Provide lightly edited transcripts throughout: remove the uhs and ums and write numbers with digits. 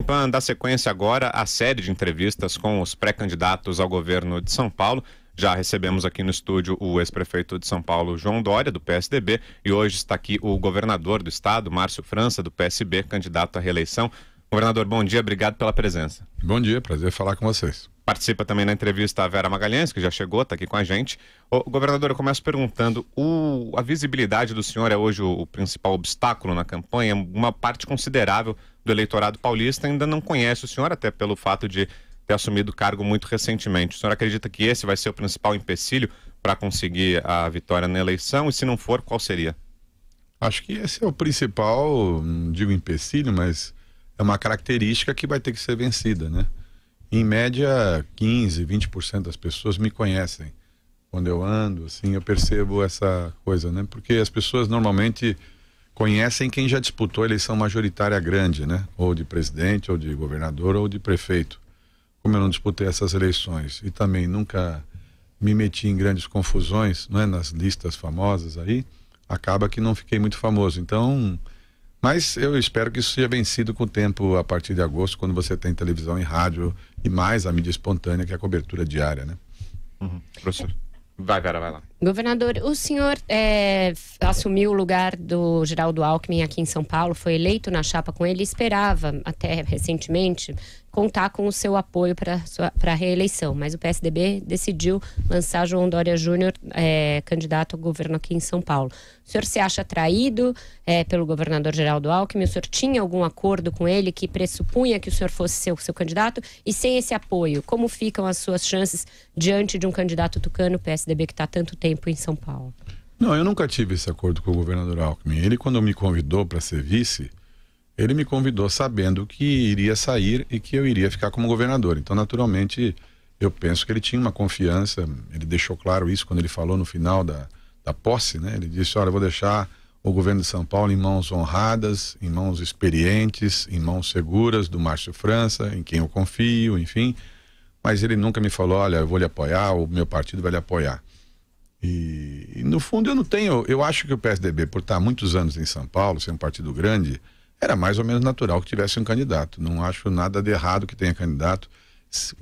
Pan dá sequência agora à série de entrevistas com os pré-candidatos ao governo de São Paulo. Já recebemos aqui no estúdio o ex-prefeito de São Paulo, João Dória, do PSDB, e hoje está aqui o governador do estado, Márcio França, do PSB, candidato à reeleição. Governador, bom dia, obrigado pela presença. Bom dia, prazer falar com vocês. Participa também na entrevista a Vera Magalhães, que já chegou, está aqui com a gente. Governador, eu começo perguntando, a visibilidade do senhor é hoje o principal obstáculo na campanha? Uma parte considerável do eleitorado paulista ainda não conhece o senhor, até pelo fato de ter assumido o cargo muito recentemente. O senhor acredita que esse vai ser o principal empecilho para conseguir a vitória na eleição? E se não for, qual seria? Acho que esse é o principal, não digo empecilho, mas é uma característica que vai ter que ser vencida, né? Em média, 15%, 20% das pessoas me conhecem. Quando eu ando, assim, eu percebo essa coisa, né? Porque as pessoas normalmente conhecem quem já disputou a eleição majoritária grande, né? Ou de presidente, ou de governador, ou de prefeito. Como eu não disputei essas eleições e também nunca me meti em grandes confusões, não é? Nas listas famosas aí, acaba que não fiquei muito famoso. Então, mas eu espero que isso seja vencido com o tempo a partir de agosto, quando você tem televisão e rádio e mais a mídia espontânea, que é a cobertura diária, né? Professor. Vai, Vera, vai lá. Governador, o senhor assumiu o lugar do Geraldo Alckmin aqui em São Paulo, foi eleito na chapa com ele e esperava, até recentemente, contar com o seu apoio para a reeleição, mas o PSDB decidiu lançar João Dória Júnior candidato ao governo aqui em São Paulo. O senhor se acha traído pelo governador Geraldo Alckmin? O senhor tinha algum acordo com ele que pressupunha que o senhor fosse seu candidato? E sem esse apoio, como ficam as suas chances diante de um candidato tucano, PSDB, que está há tanto tempo em São Paulo? Não, eu nunca tive esse acordo com o governador Alckmin. Ele, quando me convidou para ser vice, ele me convidou sabendo que iria sair e que eu iria ficar como governador. Então, naturalmente, eu penso que ele tinha uma confiança. Ele deixou claro isso quando ele falou no final da posse, né? Ele disse, olha, eu vou deixar o governo de São Paulo em mãos honradas, em mãos experientes, em mãos seguras do Márcio França, em quem eu confio, enfim. Mas ele nunca me falou, olha, eu vou lhe apoiar, o meu partido vai lhe apoiar. E no fundo eu acho que o PSDB, por estar há muitos anos em São Paulo, ser um partido grande, era mais ou menos natural que tivesse um candidato. Não acho nada de errado que tenha candidato.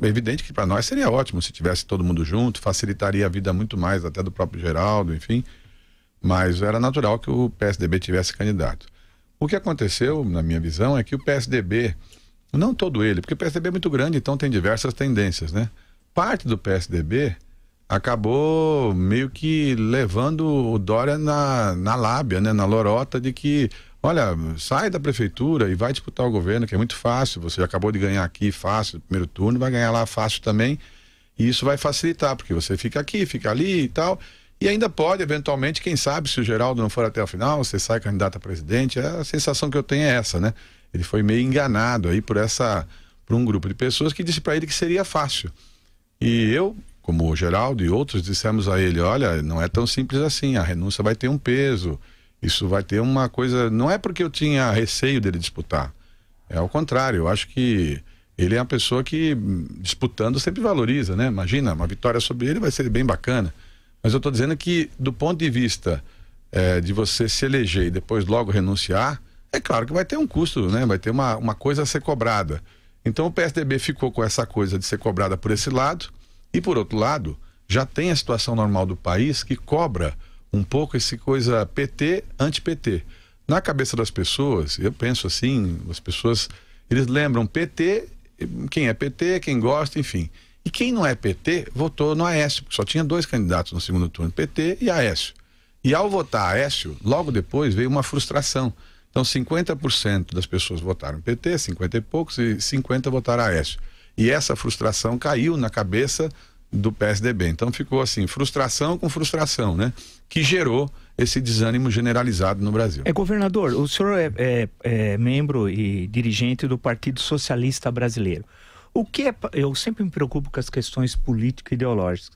É evidente que para nós seria ótimo se tivesse todo mundo junto, facilitaria a vida muito mais, até do próprio Geraldo, enfim. Mas era natural que o PSDB tivesse candidato. O que aconteceu, na minha visão, é que o PSDB, não todo ele, porque o PSDB é muito grande, então tem diversas tendências, né? Parte do PSDB acabou meio que levando o Dória na lábia, né? Na lorota de que, olha, sai da prefeitura e vai disputar o governo, que é muito fácil, você acabou de ganhar aqui fácil no primeiro turno, vai ganhar lá fácil também, e isso vai facilitar, porque você fica aqui, fica ali e tal, e ainda pode, eventualmente, quem sabe, se o Geraldo não for até o final, você sai candidato a presidente. A sensação que eu tenho é essa, né? Ele foi meio enganado aí por um grupo de pessoas que disse para ele que seria fácil. E eu, como o Geraldo e outros, dissemos a ele, olha, não é tão simples assim, a renúncia vai ter um peso, isso vai ter uma coisa... Não é porque eu tinha receio dele disputar, é ao contrário, eu acho que ele é uma pessoa que, disputando, sempre valoriza, né? Imagina, uma vitória sobre ele vai ser bem bacana, mas eu estou dizendo que, do ponto de vista de você se eleger e depois logo renunciar, é claro que vai ter um custo, né? Vai ter uma coisa a ser cobrada. Então o PSDB ficou com essa coisa de ser cobrada por esse lado, e por outro lado, já tem a situação normal do país que cobra um pouco essa coisa PT, anti-PT. Na cabeça das pessoas, eu penso assim, as pessoas, eles lembram PT, quem é PT, quem gosta, enfim. E quem não é PT, votou no Aécio, porque só tinha 2 candidatos no segundo turno, PT e Aécio. E ao votar Aécio, logo depois veio uma frustração. Então 50% das pessoas votaram PT, 50 e poucos, e 50% votaram Aécio. E essa frustração caiu na cabeça do PSDB. Então ficou assim, frustração com frustração, né? Que gerou esse desânimo generalizado no Brasil. Governador, o senhor é membro e dirigente do Partido Socialista Brasileiro. Eu sempre me preocupo com as questões político-ideológicas.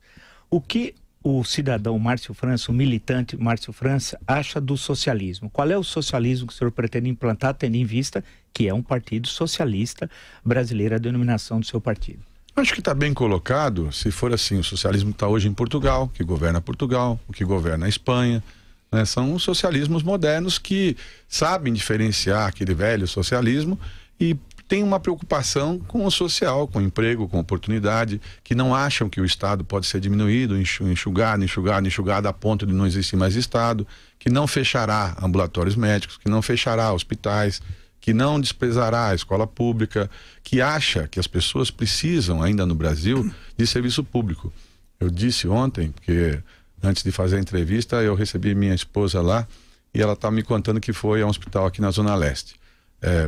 O que o cidadão Márcio França, o militante Márcio França, acha do socialismo? Qual é o socialismo que o senhor pretende implantar, tendo em vista que é um partido socialista brasileiro, a denominação do seu partido? Acho que está bem colocado, se for assim, o socialismo que está hoje em Portugal, que governa Portugal, o que governa a Espanha, né? São socialismos modernos que sabem diferenciar aquele velho socialismo e têm uma preocupação com o social, com o emprego, com a oportunidade, que não acham que o Estado pode ser diminuído, enxugado a ponto de não existir mais Estado, que não fechará ambulatórios médicos, que não fechará hospitais, que não desprezará a escola pública, que acha que as pessoas precisam, ainda no Brasil, de serviço público. Eu disse ontem, porque antes de fazer a entrevista, eu recebi minha esposa lá e ela estava me contando que foi a um hospital aqui na Zona Leste,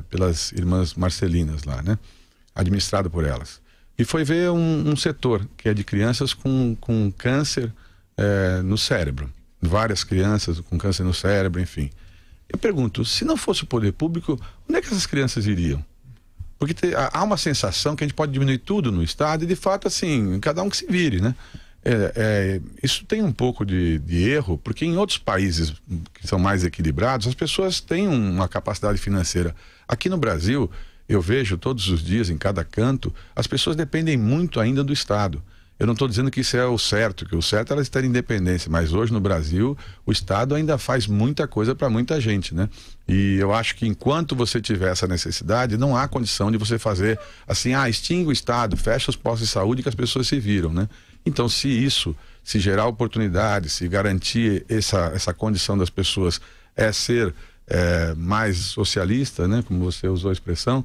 pelas irmãs Marcelinas lá, né? Administrado por elas. E foi ver um setor que é de crianças com câncer no cérebro. Várias crianças com câncer no cérebro, enfim. Eu pergunto, se não fosse o poder público, onde é que essas crianças iriam? Porque há uma sensação que a gente pode diminuir tudo no Estado e, de fato, assim, cada um que se vire, né? Isso tem um pouco de erro, porque em outros países que são mais equilibrados, as pessoas têm uma capacidade financeira. Aqui no Brasil, eu vejo todos os dias, em cada canto, as pessoas dependem muito ainda do Estado. Eu não estou dizendo que isso é o certo, que o certo é elas terem independência, mas hoje no Brasil o Estado ainda faz muita coisa para muita gente, né? E eu acho que enquanto você tiver essa necessidade, não há condição de você fazer assim, extingue o Estado, fecha os postos de saúde que as pessoas se viram, né? Então, se gerar oportunidade, se garantir essa condição das pessoas ser mais socialista, né? Como você usou a expressão,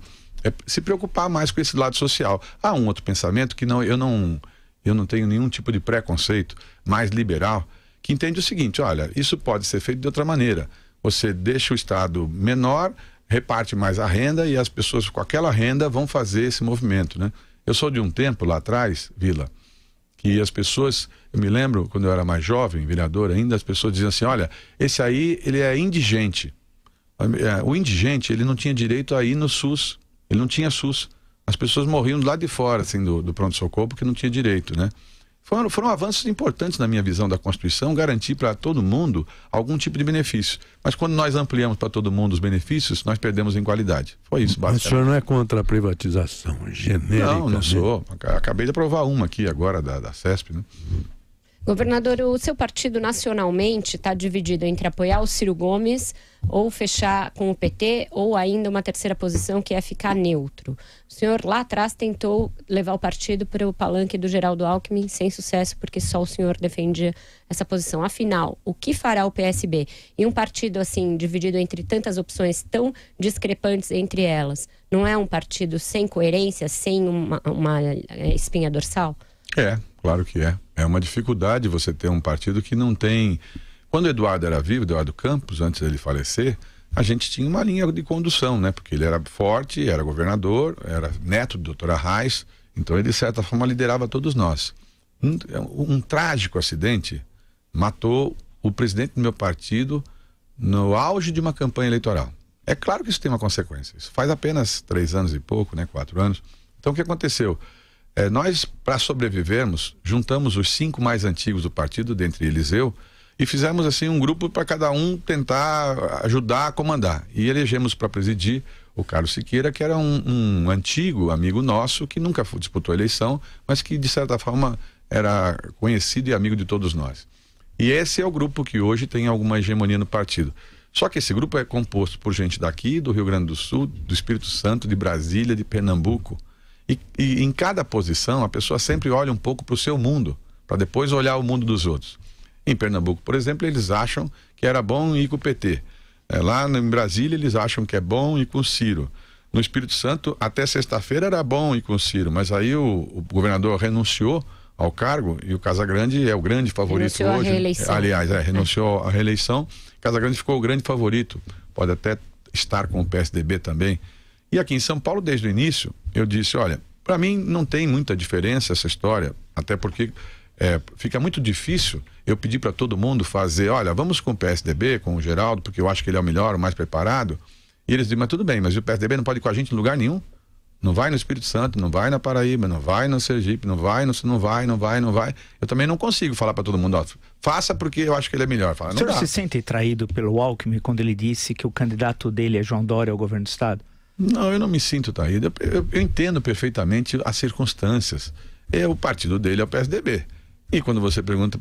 se preocupar mais com esse lado social. Há um outro pensamento que eu não tenho nenhum tipo de preconceito mais liberal, que entende o seguinte: olha, isso pode ser feito de outra maneira. Você deixa o Estado menor, reparte mais a renda e as pessoas com aquela renda vão fazer esse movimento, né? Eu sou de um tempo lá atrás, Vila, que as pessoas, eu me lembro quando eu era mais jovem, vereador ainda, as pessoas diziam assim: olha, esse aí, ele é indigente. O indigente, ele não tinha direito a ir no SUS, ele não tinha SUS. As pessoas morriam do lado de fora, assim, do pronto-socorro, porque não tinha direito, né? Foram avanços importantes na minha visão da Constituição, garantir para todo mundo algum tipo de benefício. Mas quando nós ampliamos para todo mundo os benefícios, nós perdemos em qualidade. Foi isso, basicamente. Mas o senhor não é contra a privatização genérica? Não sou. Acabei de aprovar uma aqui agora, da CESP, né? Governador, o seu partido nacionalmente está dividido entre apoiar o Ciro Gomes ou fechar com o PT, ou ainda uma terceira posição que é ficar neutro. O senhor lá atrás tentou levar o partido para o palanque do Geraldo Alckmin sem sucesso, porque só o senhor defendia essa posição. Afinal, o que fará o PSB? E um partido assim, dividido entre tantas opções tão discrepantes entre elas, não é um partido sem coerência, sem uma espinha dorsal? Claro que é. É uma dificuldade você ter um partido que não tem... Quando o Eduardo era vivo, Eduardo Campos, antes dele falecer, a gente tinha uma linha de condução, né? Porque ele era forte, era governador, era neto de doutora Reis, então ele, de certa forma, liderava todos nós. Um trágico acidente matou o presidente do meu partido no auge de uma campanha eleitoral. É claro que isso tem uma consequência. Isso faz apenas 3 anos e pouco, né? 4 anos. Então, o que aconteceu? Nós, para sobrevivermos, juntamos os 5 mais antigos do partido, dentre eles eu, e fizemos assim um grupo para cada um tentar ajudar a comandar. E elegemos para presidir o Carlos Siqueira, que era um antigo amigo nosso, que nunca disputou a eleição, mas que de certa forma era conhecido e amigo de todos nós. E esse é o grupo que hoje tem alguma hegemonia no partido. Só que esse grupo é composto por gente daqui, do Rio Grande do Sul, do Espírito Santo, de Brasília, de Pernambuco. E em cada posição a pessoa sempre olha um pouco para o seu mundo, para depois olhar o mundo dos outros. Em Pernambuco, por exemplo, eles acham que era bom ir com o PT. Lá em Brasília eles acham que é bom ir com o Ciro. No Espírito Santo, até sexta-feira era bom ir com o Ciro, mas aí o governador renunciou ao cargo e o Casagrande é o grande favorito renunciou hoje. À reeleição. Aliás, renunciou à reeleição. Casagrande ficou o grande favorito. Pode até estar com o PSDB também. E aqui em São Paulo, desde o início, eu disse, olha, para mim não tem muita diferença essa história, até porque fica muito difícil eu pedir para todo mundo fazer, olha, vamos com o PSDB, com o Geraldo, porque eu acho que ele é o melhor, o mais preparado. E eles dizem, mas tudo bem, mas o PSDB não pode ir com a gente em lugar nenhum? Não vai no Espírito Santo, não vai na Paraíba, não vai no Sergipe, não vai. Eu também não consigo falar para todo mundo, ó, faça porque eu acho que ele é melhor. Fala, o senhor se sente traído pelo Alckmin quando ele disse que o candidato dele é João Dória ao governo do Estado? Não, eu não me sinto traído. Eu entendo perfeitamente as circunstâncias. O partido dele é o PSDB. E quando você pergunta,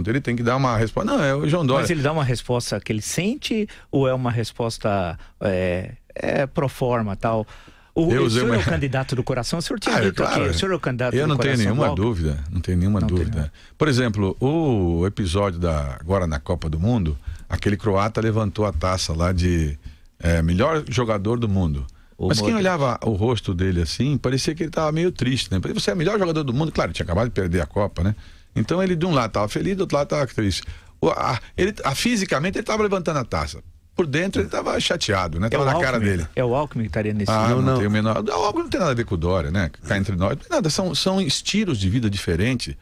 ele tem que dar uma resposta. Não, é o João Dória. Mas ele dá uma resposta que ele sente ou é uma resposta pro forma, tal? O senhor é o candidato do coração? O senhor tinha dito claro, aqui, o senhor é o candidato do coração? Eu não tenho nenhuma dúvida, não tenho nenhuma dúvida. Por exemplo, o episódio agora na Copa do Mundo, aquele croata levantou a taça lá de melhor jogador do mundo. Mas quem olhava o rosto dele assim, parecia que ele estava meio triste, né? Você é o melhor jogador do mundo, claro, tinha acabado de perder a Copa, né? Então ele de um lado estava feliz, do outro lado estava triste. Fisicamente ele estava levantando a taça. Por dentro ele estava chateado, né? Tava na cara dele. É o Alckmin que estaria nesse não tem o menor. O Alckmin não tem nada a ver com o Dória, né? Cá entre nós. Nada, são estilos de vida diferentes.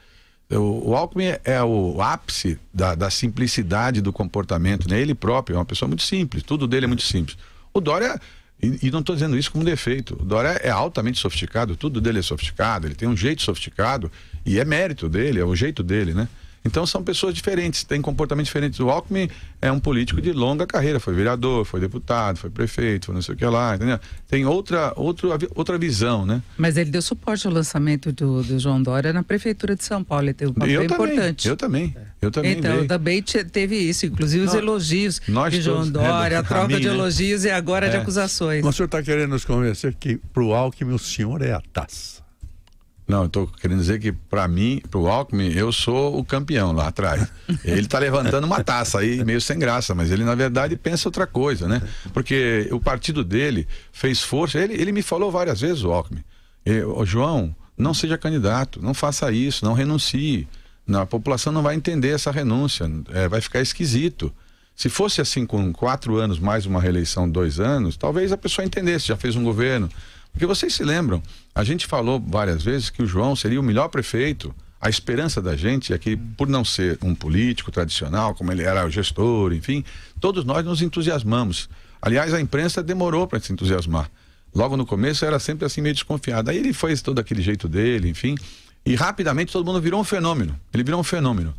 O Alckmin é o ápice da simplicidade do comportamento, né? Ele próprio é uma pessoa muito simples, tudo dele é muito simples. O Dória, e não estou dizendo isso como defeito, o Dória é altamente sofisticado, tudo dele é sofisticado, ele tem um jeito sofisticado e é mérito dele, é o jeito dele, né? Então são pessoas diferentes, têm comportamentos diferentes. O Alckmin é um político de longa carreira, foi vereador, foi deputado, foi prefeito, foi não sei o que lá, entendeu? Tem outra visão, né? Mas ele deu suporte ao lançamento do João Dória na Prefeitura de São Paulo, ele teve um papel importante. Eu também. Então, também teve isso, inclusive os elogios de João Dória, a troca de elogios e agora de acusações. Mas o senhor está querendo nos convencer que para o Alckmin o senhor é a taça? Não, eu estou querendo dizer que para mim, para o Alckmin, eu sou o campeão lá atrás. Ele está levantando uma taça aí, meio sem graça, mas ele na verdade pensa outra coisa, né? Porque o partido dele fez força, ele me falou várias vezes, o Alckmin, João, não seja candidato, não faça isso, não renuncie. A população não vai entender essa renúncia, vai ficar esquisito. Se fosse assim com 4 anos mais uma reeleição 2 anos, talvez a pessoa entendesse, já fez um governo. Porque vocês se lembram, a gente falou várias vezes que o João seria o melhor prefeito. A esperança da gente é que, por não ser um político tradicional, como ele era o gestor, enfim, todos nós nos entusiasmamos. Aliás, a imprensa demorou para se entusiasmar. Logo no começo era sempre assim meio desconfiado. Aí ele fez todo aquele jeito dele, enfim, e rapidamente todo mundo virou um fenômeno. Ele virou um fenômeno.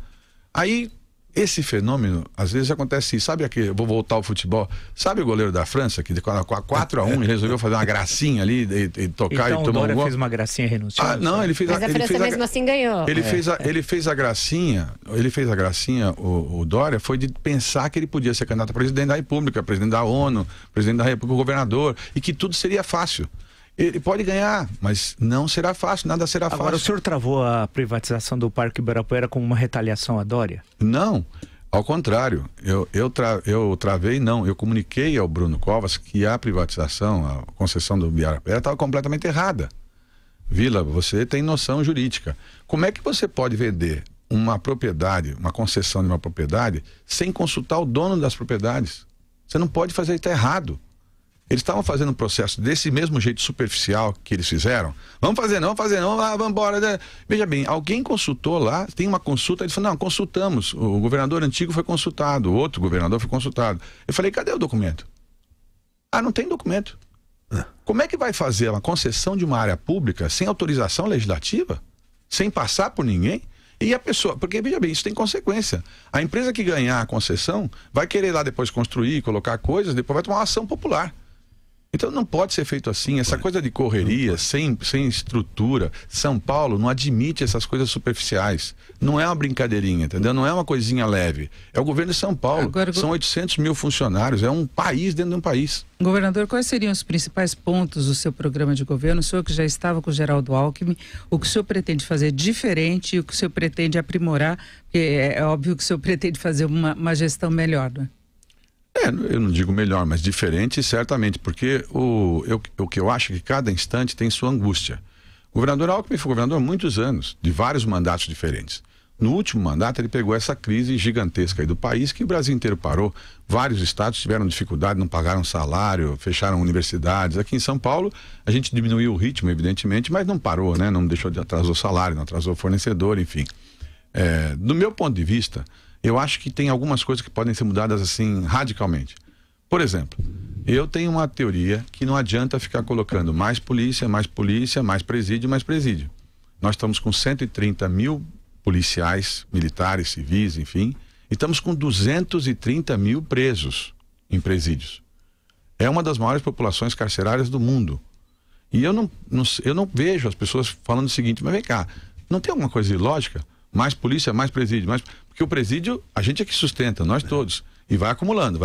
Aí esse fenômeno, às vezes acontece, sabe aqui, eu vou voltar ao futebol, sabe o goleiro da França, que com a 4-1 ele resolveu fazer uma gracinha ali e tocar então, e tomar um gol? Fez uma gracinha e renunciou? Não, ele fez Mas a França mesmo assim ganhou. Ele fez a gracinha, o Dória, foi de pensar que ele podia ser candidato a presidente da República, presidente da ONU, presidente da República, governador, e que tudo seria fácil. Ele pode ganhar, mas não será fácil, nada será fácil. Agora, o senhor travou a privatização do Parque Ibirapuera como uma retaliação a Dória? Não, ao contrário. Eu travei, não. Eu comuniquei ao Bruno Covas que a privatização, a concessão do Ibirapuera estava completamente errada. Vila, você tem noção jurídica. Como é que você pode vender uma propriedade, uma concessão de uma propriedade, sem consultar o dono das propriedades? Você não pode fazer, está errado. Eles estavam fazendo um processo desse mesmo jeito superficial que eles fizeram. Vamos fazer não, vamos embora. Veja bem, alguém consultou lá, tem uma consulta, ele falou, não, consultamos. O governador antigo foi consultado, o outro governador foi consultado. Eu falei, cadê o documento? Não tem documento. Como é que vai fazer uma concessão de uma área pública sem autorização legislativa? Sem passar por ninguém? E a pessoa, porque veja bem, isso tem consequência. A empresa que ganhar a concessão vai querer lá depois construir, colocar coisas, depois vai tomar uma ação popular. Então não pode ser feito assim, essa coisa de correria, sem estrutura. São Paulo não admite essas coisas superficiais. Não é uma brincadeirinha, entendeu? Não é uma coisinha leve. É o governo de São Paulo. Agora, são 800 mil funcionários, é um país dentro de um país. Governador, quais seriam os principais pontos do seu programa de governo? O senhor que já estava com o Geraldo Alckmin, o que o senhor pretende fazer diferente e o que o senhor pretende aprimorar? Porque é óbvio que o senhor pretende fazer uma gestão melhor, não é? Eu não digo melhor, mas diferente certamente, porque o que eu acho é que cada instante tem sua angústia. O governador Alckmin foi governador há muitos anos, de vários mandatos diferentes. No último mandato ele pegou essa crise gigantesca aí do país, que o Brasil inteiro parou. Vários estados tiveram dificuldade, não pagaram salário, fecharam universidades. Aqui em São Paulo a gente diminuiu o ritmo, evidentemente, mas não parou, né? Não deixou de atrasar o salário, não atrasou o fornecedor, enfim. Do meu ponto de vista, eu acho que tem algumas coisas que podem ser mudadas assim radicalmente. Por exemplo, eu tenho uma teoria que não adianta ficar colocando mais polícia, mais presídio, mais presídio. Nós estamos com 130 mil policiais, militares, civis, enfim, e estamos com 230 mil presos em presídios. É uma das maiores populações carcerárias do mundo. E eu não vejo as pessoas falando o seguinte, mas vem cá, não tem alguma coisa ilógica? Mais polícia, mais presídio, porque o presídio a gente é que sustenta, nós todos, e vai acumulando.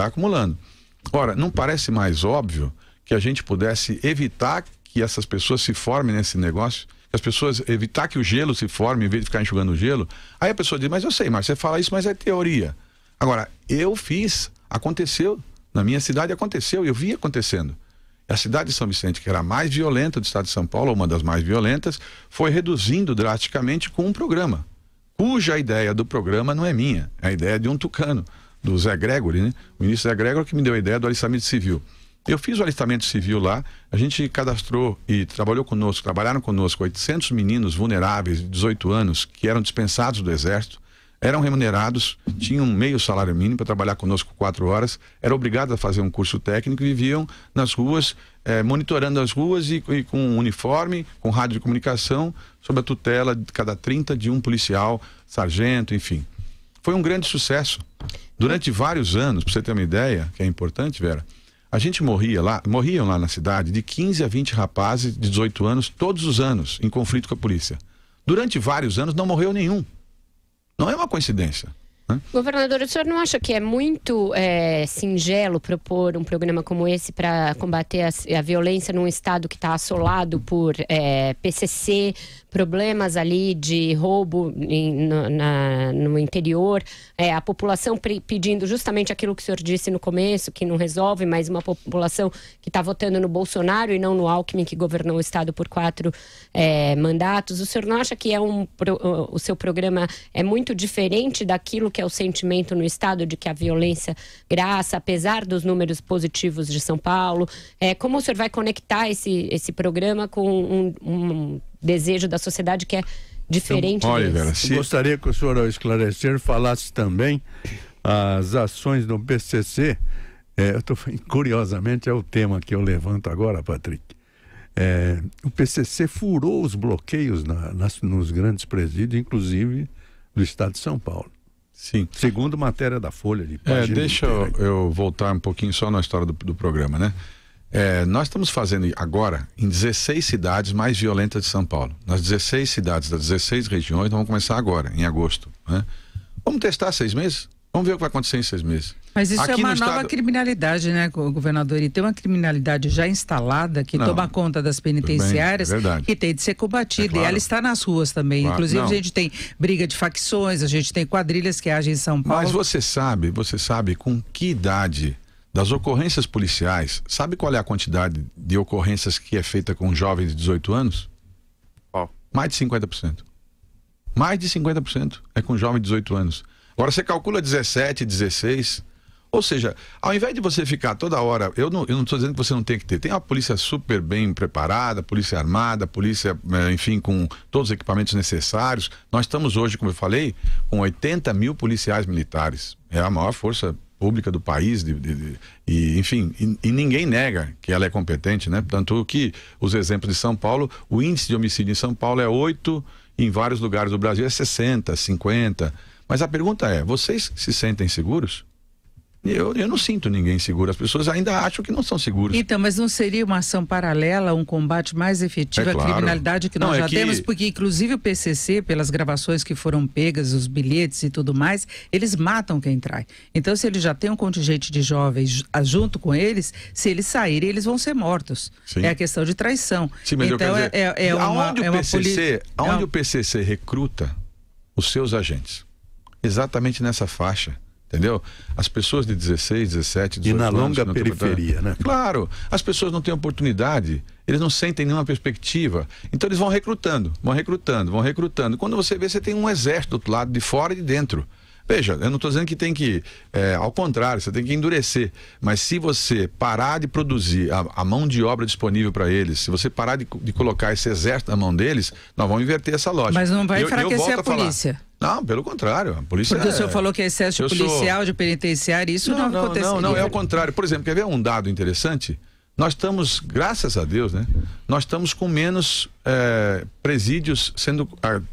Ora, não parece mais óbvio que a gente pudesse evitar que essas pessoas se formem nesse negócio, as pessoas evitar que o gelo se forme em vez de ficar enxugando o gelo. Aí a pessoa diz, mas eu sei, Márcio, você fala isso, mas é teoria. Agora, eu fiz, aconteceu, na minha cidade aconteceu, eu vi acontecendo. A cidade de São Vicente, que era a mais violenta do estado de São Paulo, uma das mais violentas, foi reduzindo drasticamente com um programa, cuja ideia do programa não é minha, é a ideia de um tucano, do Zé Gregory, né? O ministro Zé Gregory que me deu a ideia do alistamento civil. Eu fiz o alistamento civil lá, a gente cadastrou e trabalharam conosco 800 meninos vulneráveis de 18 anos que eram dispensados do Exército, eram remunerados, tinham meio salário mínimo para trabalhar conosco 4 horas, eram obrigados a fazer um curso técnico e viviam nas ruas, monitorando as ruas e com uniforme, com rádio de comunicação, sob a tutela de cada 30 de um policial, sargento, enfim. Foi um grande sucesso. Durante vários anos, para você ter uma ideia, que é importante, Vera, a gente morriam lá na cidade de 15 a 20 rapazes de 18 anos, todos os anos, em conflito com a polícia. Durante vários anos não morreu nenhum. Não é uma coincidência. Governador, o senhor não acha que é muito singelo propor um programa como esse para combater a violência num estado que está assolado por PCC, problemas ali de roubo no interior, a população pedindo justamente aquilo que o senhor disse no começo, que não resolve, mas uma população que está votando no Bolsonaro e não no Alckmin, que governou o estado por 4 mandatos. O senhor não acha que o seu programa é muito diferente daquilo que é o sentimento no estado de que a violência graça, apesar dos números positivos de São Paulo? Como o senhor vai conectar esse programa com um desejo da sociedade que é diferente Olha, desse? Vera, gostaria que o senhor, ao esclarecer, falasse também as ações do PCC. Curiosamente, é o tema que eu levanto agora, Patrick. O PCC furou os bloqueios nos grandes presídios, inclusive do estado de São Paulo. Sim. Segundo matéria da Folha de página. Deixa eu voltar um pouquinho só na história do programa, né? Nós estamos fazendo agora em 16 cidades mais violentas de São Paulo. Nas 16 cidades das 16 regiões, nós vamos começar agora, em agosto, né? Vamos testar 6 meses? Vamos ver o que vai acontecer em 6 meses. Mas isso é uma nova criminalidade, né, governador? E tem uma criminalidade já instalada que toma conta das penitenciárias, que tem de ser combatida. Claro. E ela está nas ruas também. Claro. Inclusive, a gente tem briga de facções, a gente tem quadrilhas que agem em São Paulo. Mas você sabe com que idade das ocorrências policiais, sabe qual é a quantidade de ocorrências que é feita com jovens de 18 anos? Mais de 50%. Mais de 50% é com jovem de 18 anos. Agora você calcula 17, 16, ou seja, ao invés de você ficar toda hora, eu não estou dizendo que você não tem que ter, tem uma polícia super bem preparada, polícia armada, polícia, enfim, com todos os equipamentos necessários. Nós estamos hoje, como eu falei, com 80 mil policiais militares, é a maior força pública do país, enfim, ninguém nega que ela é competente, né? Tanto que os exemplos de São Paulo, o índice de homicídio em São Paulo é 8, em vários lugares do Brasil é 60, 50. Mas a pergunta é, vocês se sentem seguros? Eu não sinto ninguém seguro, as pessoas ainda acham que não são seguros. Então, mas não seria uma ação paralela, um combate mais efetivo à criminalidade que nós já temos? Porque inclusive o PCC, pelas gravações que foram pegas, os bilhetes e tudo mais, eles matam quem trai. Então, se ele já tem um contingente de jovens junto com eles, se eles saírem, eles vão ser mortos. Sim. É a questão de traição. Sim, mas então, aonde o PCC recruta os seus agentes? Exatamente nessa faixa. Entendeu? As pessoas de 16, 17, 18 anos... E na longa periferia, né? Claro, as pessoas não têm oportunidade, eles não sentem nenhuma perspectiva, então eles vão recrutando. Quando você vê, você tem um exército do outro lado, de fora e de dentro. Veja, eu não estou dizendo que tem que, ao contrário, você tem que endurecer, mas se você parar de produzir a mão de obra disponível para eles, se você parar de colocar esse exército na mão deles, nós vamos inverter essa lógica. Mas não vai enfraquecer a polícia? Não, pelo contrário, a polícia... Porque o senhor falou que é excesso de policial, de penitenciário, isso não acontece. Não, é o contrário. Por exemplo, quer ver um dado interessante? Nós estamos, graças a Deus, né? Nós estamos com menos presídios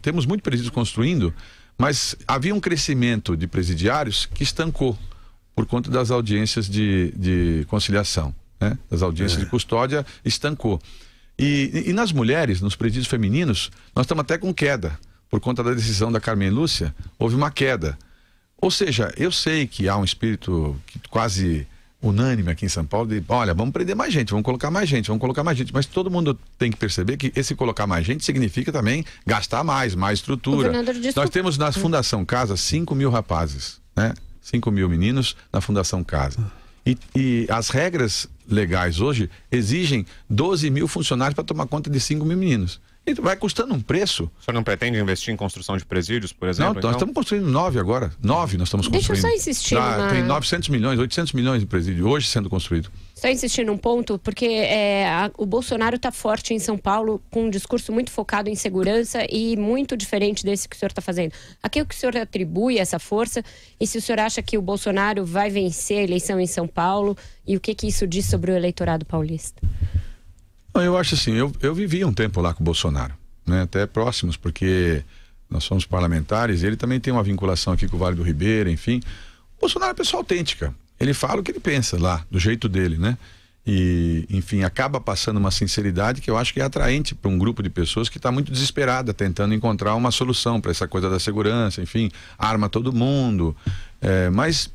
temos muitos presídios construindo, mas havia um crescimento de presidiários que estancou por conta das audiências de conciliação, né? Das audiências de custódia, estancou. E nas mulheres, nos presídios femininos, nós estamos até com queda. Por conta da decisão da Carmen Lúcia, houve uma queda. Ou seja, eu sei que há um espírito quase unânime aqui em São Paulo de, olha, vamos prender mais gente, vamos colocar mais gente, vamos colocar mais gente. Mas todo mundo tem que perceber que esse colocar mais gente significa também gastar mais estrutura. Nós temos na Fundação Casa 5 mil rapazes, né? 5 mil meninos na Fundação Casa. E as regras legais hoje exigem 12 mil funcionários para tomar conta de 5 mil meninos. Então vai custando um preço. O senhor não pretende investir em construção de presídios, por exemplo? Não, nós estamos construindo 9 agora. 9 nós estamos construindo. Deixa eu só insistir. Tem 900 milhões, 800 milhões de presídio hoje sendo construído. Só insistir num ponto, porque o Bolsonaro está forte em São Paulo com um discurso muito focado em segurança e muito diferente desse que o senhor está fazendo. A que o senhor atribui essa força e se o senhor acha que o Bolsonaro vai vencer a eleição em São Paulo e o que isso diz sobre o eleitorado paulista? Eu acho assim, eu vivi um tempo lá com o Bolsonaro, né? Até próximos, porque nós somos parlamentares e ele também tem uma vinculação aqui com o Vale do Ribeira, enfim. O Bolsonaro é uma pessoa autêntica. Ele fala o que ele pensa lá, do jeito dele, né? E, enfim, acaba passando uma sinceridade que eu acho que é atraente para um grupo de pessoas que está muito desesperada, tentando encontrar uma solução para essa coisa da segurança, enfim, arma todo mundo. Mas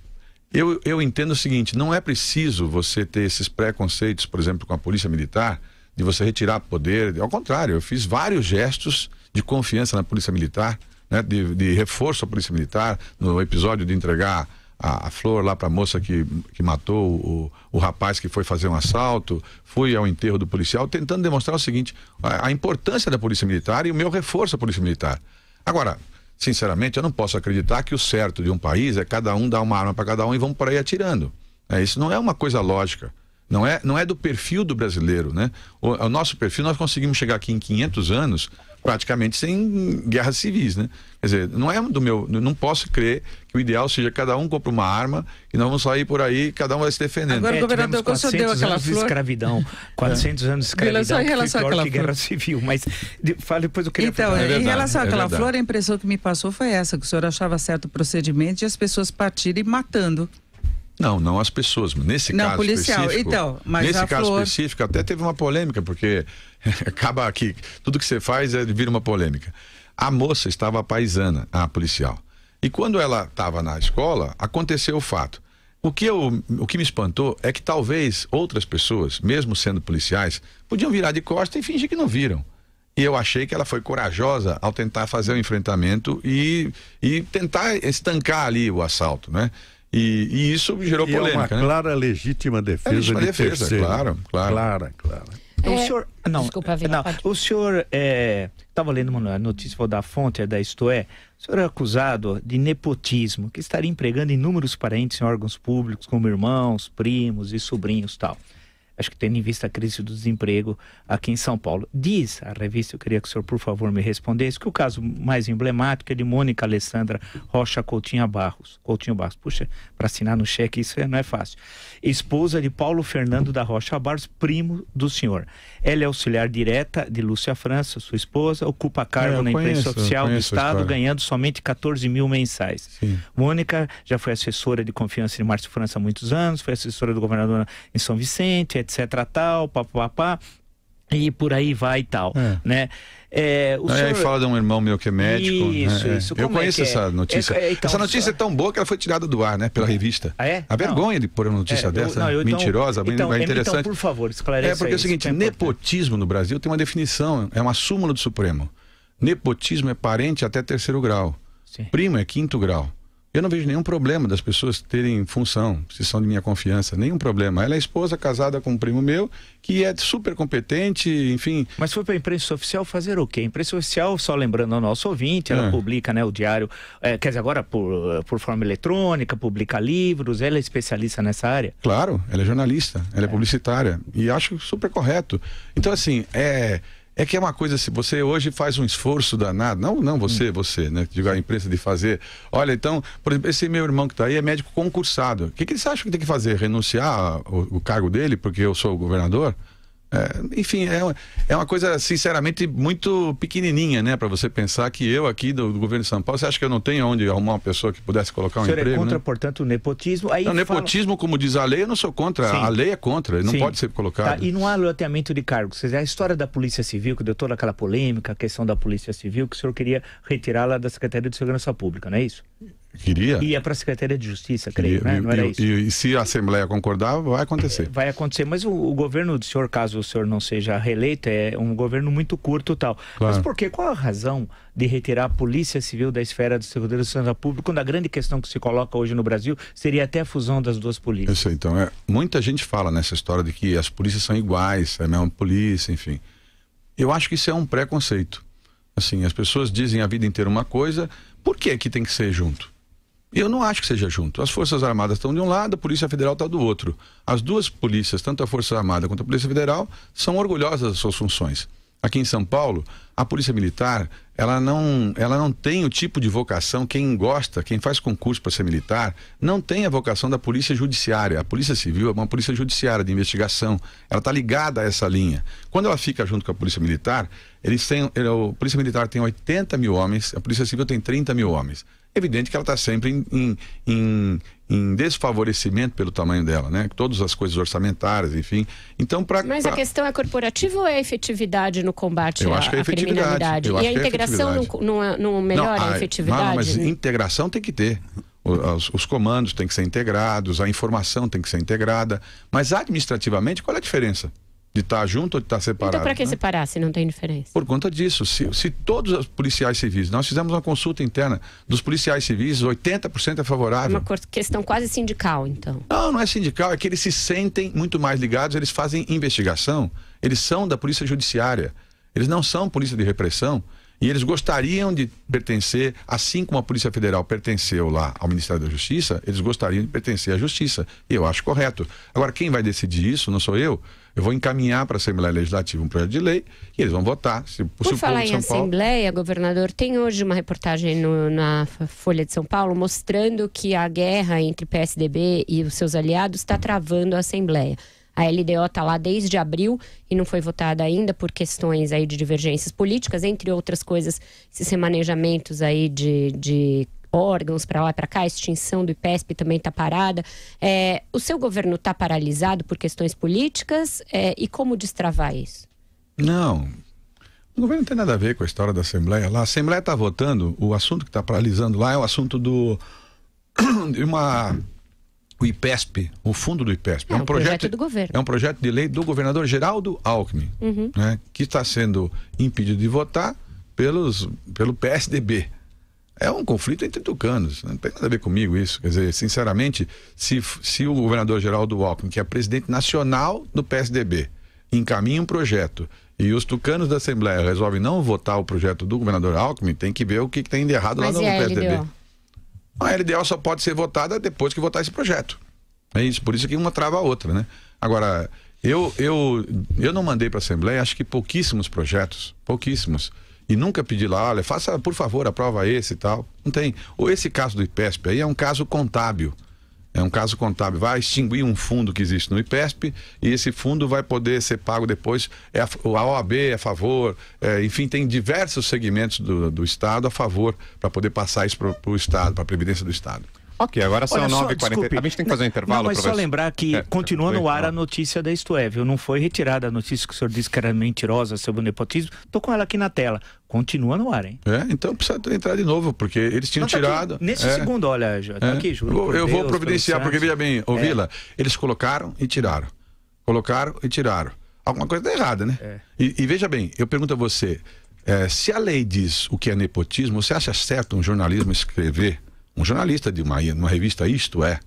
eu entendo o seguinte, não é preciso você ter esses preconceitos, por exemplo, com a Polícia Militar, de você retirar poder. Ao contrário, eu fiz vários gestos de confiança na Polícia Militar, né? De reforço à Polícia Militar, no episódio de entregar a flor lá para a moça que matou o rapaz que foi fazer um assalto, fui ao enterro do policial, tentando demonstrar o seguinte, a importância da Polícia Militar e o meu reforço à Polícia Militar. Agora, sinceramente, eu não posso acreditar que o certo de um país é cada um dar uma arma para cada um e vamos por aí atirando. Isso não é uma coisa lógica. Não é do perfil do brasileiro, né? O nosso perfil, nós conseguimos chegar aqui em 500 anos praticamente sem guerras civis, né? Quer dizer, não posso crer que o ideal seja cada um compra uma arma e nós vamos sair por aí, cada um vai se defendendo. Agora, governador, quando o senhor deu aquela flor... de escravidão, 400 anos de escravidão, só em relação que foi pior àquela que guerra civil, mas fala depois eu queria Então, falar. em relação àquela flor, a impressão que me passou foi essa, que o senhor achava certo o procedimento e as pessoas partirem matando. Não as pessoas. Nesse caso policial. específico, então, mas nesse a caso flor... específico até teve uma polêmica, porque acaba aqui, tudo que você faz vira uma polêmica. A moça estava paisana, a policial. E quando ela estava na escola, aconteceu o fato. O que me espantou é que talvez outras pessoas, mesmo sendo policiais, podiam virar de costas e fingir que não viram. E eu achei que ela foi corajosa ao tentar fazer o enfrentamento e tentar estancar ali o assalto, né? E isso gerou polêmica, é uma clara, legítima defesa de terceiro. Claro. Clara. O senhor, desculpa, Vila, o senhor estava lendo uma notícia, vou dar a fonte, é da Isto É. O senhor é acusado de nepotismo, que estaria empregando inúmeros parentes em órgãos públicos, como irmãos, primos e sobrinhos, tal. Acho que tendo em vista a crise do desemprego aqui em São Paulo. Diz a revista, eu queria que o senhor, por favor, me respondesse, que o caso mais emblemático é de Mônica Alessandra Rocha Coutinho Barros. Puxa, para assinar no cheque isso não é fácil. Esposa de Paulo Fernando da Rocha Barros, primo do senhor. Ela é auxiliar direta de Lúcia França, sua esposa, ocupa cargo na imprensa oficial do Estado, ganhando somente 14 mil mensais. Sim. Mônica já foi assessora de confiança de Márcio França há muitos anos, foi assessora do governador em São Vicente, etc, tal, papapá, e por aí vai e tal, né? O senhor... Aí fala de um irmão meu que é médico. Isso. Eu conheço essa notícia. Então, essa notícia é tão boa que ela foi tirada do ar, né? Pela revista. A vergonha de pôr uma notícia dessa, mentirosa, bem interessante. Então, por favor, esclareça porque é o seguinte, nepotismo no Brasil tem uma definição, é uma súmula do Supremo. Nepotismo é parente até 3º grau. Sim. Primo é 5º grau. Eu não vejo nenhum problema das pessoas terem função, se são de minha confiança, nenhum problema. Ela é esposa casada com um primo meu, que é super competente, enfim... Mas foi para a imprensa oficial fazer o quê? A imprensa oficial, só lembrando ao nosso ouvinte, ela publica, né, o diário, quer dizer, agora por forma eletrônica, publica livros, ela é especialista nessa área? Claro, ela é jornalista, ela é publicitária, e acho super correto. Então, assim, é que é uma coisa, se você hoje faz um esforço danado, não você, né, digo a imprensa de fazer, olha, então, por exemplo, esse meu irmão que está aí é médico concursado, o que eles acham que tem que fazer? Renunciar o cargo dele porque eu sou o governador? Enfim, é uma coisa, sinceramente, muito pequenininha, né? Para você pensar que eu aqui do governo de São Paulo, você acha que eu não tenho onde arrumar uma pessoa que pudesse colocar um emprego? O senhor é contra, né? portanto, o nepotismo? Aí nepotismo, como diz a lei, eu não sou contra. Sim. A lei é contra, ele não pode ser colocado. Tá, e não há loteamento de cargos. Quer dizer, a história da Polícia Civil, que deu toda aquela polêmica, a questão da Polícia Civil, que o senhor queria retirá-la da Secretaria de Segurança Pública, não é isso? Queria. Ia para a Secretaria de Justiça, creio, né? Não era isso? E se a Assembleia concordar, vai acontecer. Vai acontecer, mas o governo do senhor, caso o senhor não seja reeleito, é um governo muito curto e tal. Claro. Mas por quê? Qual a razão de retirar a Polícia Civil da esfera do Secretaria de Segurança Pública, quando a grande questão que se coloca hoje no Brasil seria até a fusão das duas polícias? Isso, então, muita gente fala nessa história de que as polícias são iguais, é a mesma polícia, enfim. Eu acho que isso é um preconceito. Assim, as pessoas dizem a vida inteira uma coisa, por que tem que ser junto? Eu não acho que seja junto. As Forças Armadas estão de um lado, a Polícia Federal está do outro. As duas polícias, tanto a Força Armada quanto a Polícia Federal, são orgulhosas das suas funções. Aqui em São Paulo, a Polícia Militar, ela não tem o tipo de vocação, quem gosta, quem faz concurso para ser militar, não tem a vocação da Polícia Judiciária. A Polícia Civil é uma Polícia Judiciária de investigação, ela está ligada a essa linha. Quando ela fica junto com a Polícia Militar, a Polícia Militar tem 80 mil homens, a Polícia Civil tem 30 mil homens. Evidente que ela está sempre em desfavorecimento pelo tamanho dela, né? Todas as coisas orçamentárias, enfim. Então, Mas a questão é corporativa ou é a efetividade no combate à criminalidade? E a integração não melhora a efetividade? Não, mas integração tem que ter. Os comandos têm que ser integrados, a informação tem que ser integrada. Mas administrativamente, qual é a diferença? De estar junto ou de estar separado? Então, para que separar se não tem diferença? Por conta disso, se todos os policiais civis, nós fizemos uma consulta interna dos policiais civis, 80% é favorável. É uma questão quase sindical, então. Não é sindical, é que eles se sentem muito mais ligados, eles fazem investigação, eles são da Polícia Judiciária, eles não são polícia de repressão. E eles gostariam de pertencer, assim como a Polícia Federal pertenceu lá ao Ministério da Justiça, eles gostariam de pertencer à Justiça. E eu acho correto. Agora, quem vai decidir isso, não sou eu. Eu vou encaminhar para a Assembleia Legislativa um projeto de lei e eles vão votar. Por falar em Assembleia, governador, tem hoje uma reportagem na Folha de São Paulo mostrando que a guerra entre PSDB e os seus aliados está travando a Assembleia. A LDO está lá desde abril e não foi votada ainda por questões aí de divergências políticas, entre outras coisas, esses remanejamentos aí de órgãos para lá e para cá, a extinção do IPESP também está parada. O seu governo está paralisado por questões políticas e como destravar isso? Não, o governo não tem nada a ver com a história da Assembleia. Lá, a Assembleia está votando, o assunto que está paralisando lá é o assunto o IPESP, o fundo do IPESP. É um projeto do governo. É um projeto de lei do governador Geraldo Alckmin, né, que está sendo impedido de votar pelo PSDB. É um conflito entre tucanos, não tem nada a ver comigo isso. Quer dizer, sinceramente, se o governador Geraldo Alckmin, que é presidente nacional do PSDB, encaminha um projeto e os tucanos da Assembleia resolvem não votar o projeto do governador Alckmin, tem que ver o que tem de errado lá no PSDB. A LDO só pode ser votada depois que votar esse projeto. É isso, por isso que uma trava a outra, né? Agora, eu não mandei para a Assembleia, acho que pouquíssimos projetos, pouquíssimos. E nunca pedi lá, olha, faça, por favor, aprova esse e tal. Não tem. Esse caso do IPESP aí é um caso contábil. É um caso contábil. Vai extinguir um fundo que existe no IPESP e esse fundo vai poder ser pago depois. A OAB é a favor, enfim, tem diversos segmentos do Estado a favor para poder passar isso para o Estado, para a Previdência do Estado. Ok, agora são 9h40. A gente tem que fazer um intervalo. Não, mas só lembrar que continua no ar a notícia da Isto É, viu? Não foi retirada a notícia que o senhor disse que era mentirosa sobre o nepotismo. Tô com ela aqui na tela. Continua no ar, hein? Então precisa entrar de novo, porque eles tinham tirado. Aqui, nesse segundo, olha, tá aqui, juro. Eu vou providenciar, porque veja bem, Vila, eles colocaram e tiraram. Colocaram e tiraram. Alguma coisa está errada, né? E veja bem, eu pergunto a você, se a lei diz o que é nepotismo, você acha certo um jornalismo escrever, um jornalista de uma revista Isto É,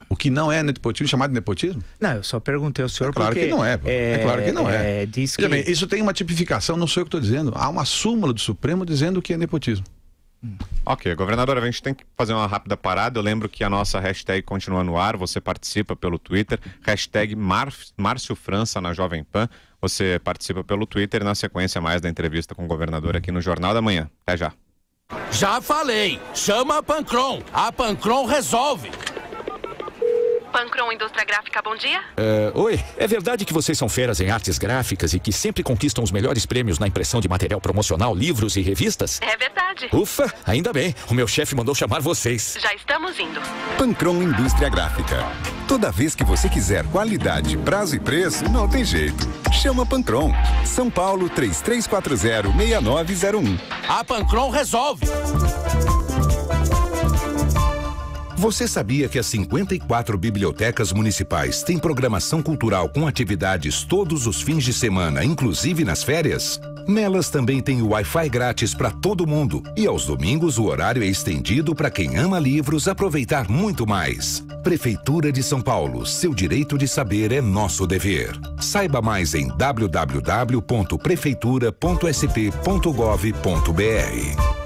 o que não é nepotismo, chamado de nepotismo? Não, eu só perguntei ao senhor claro porque... que não é, é claro que não é. Diz que... Veja bem, isso tem uma tipificação, não sou eu que estou dizendo. Há uma súmula do Supremo dizendo o que é nepotismo. Ok, governadora, a gente tem que fazer uma rápida parada. Eu lembro que a nossa hashtag continua no ar, você participa pelo Twitter, hashtag Márcio França na Jovem Pan, você participa pelo Twitter e na sequência mais da entrevista com o governador aqui no Jornal da Manhã. Até já. Já falei, chama a Pancron, a Pancron resolve. Pancron Indústria Gráfica, bom dia. Oi, é verdade que vocês são feras em artes gráficas e que sempre conquistam os melhores prêmios na impressão de material promocional, livros e revistas? É verdade. Ufa, ainda bem, o meu chefe mandou chamar vocês. Já estamos indo. Pancron Indústria Gráfica. Toda vez que você quiser qualidade, prazo e preço, não tem jeito. Chama Pancron. São Paulo 3340-6901. A Pancron resolve. Você sabia que as 54 bibliotecas municipais têm programação cultural com atividades todos os fins de semana, inclusive nas férias? Nelas também tem o Wi-Fi grátis para todo mundo. E aos domingos o horário é estendido para quem ama livros aproveitar muito mais. Prefeitura de São Paulo, seu direito de saber é nosso dever. Saiba mais em www.prefeitura.sp.gov.br.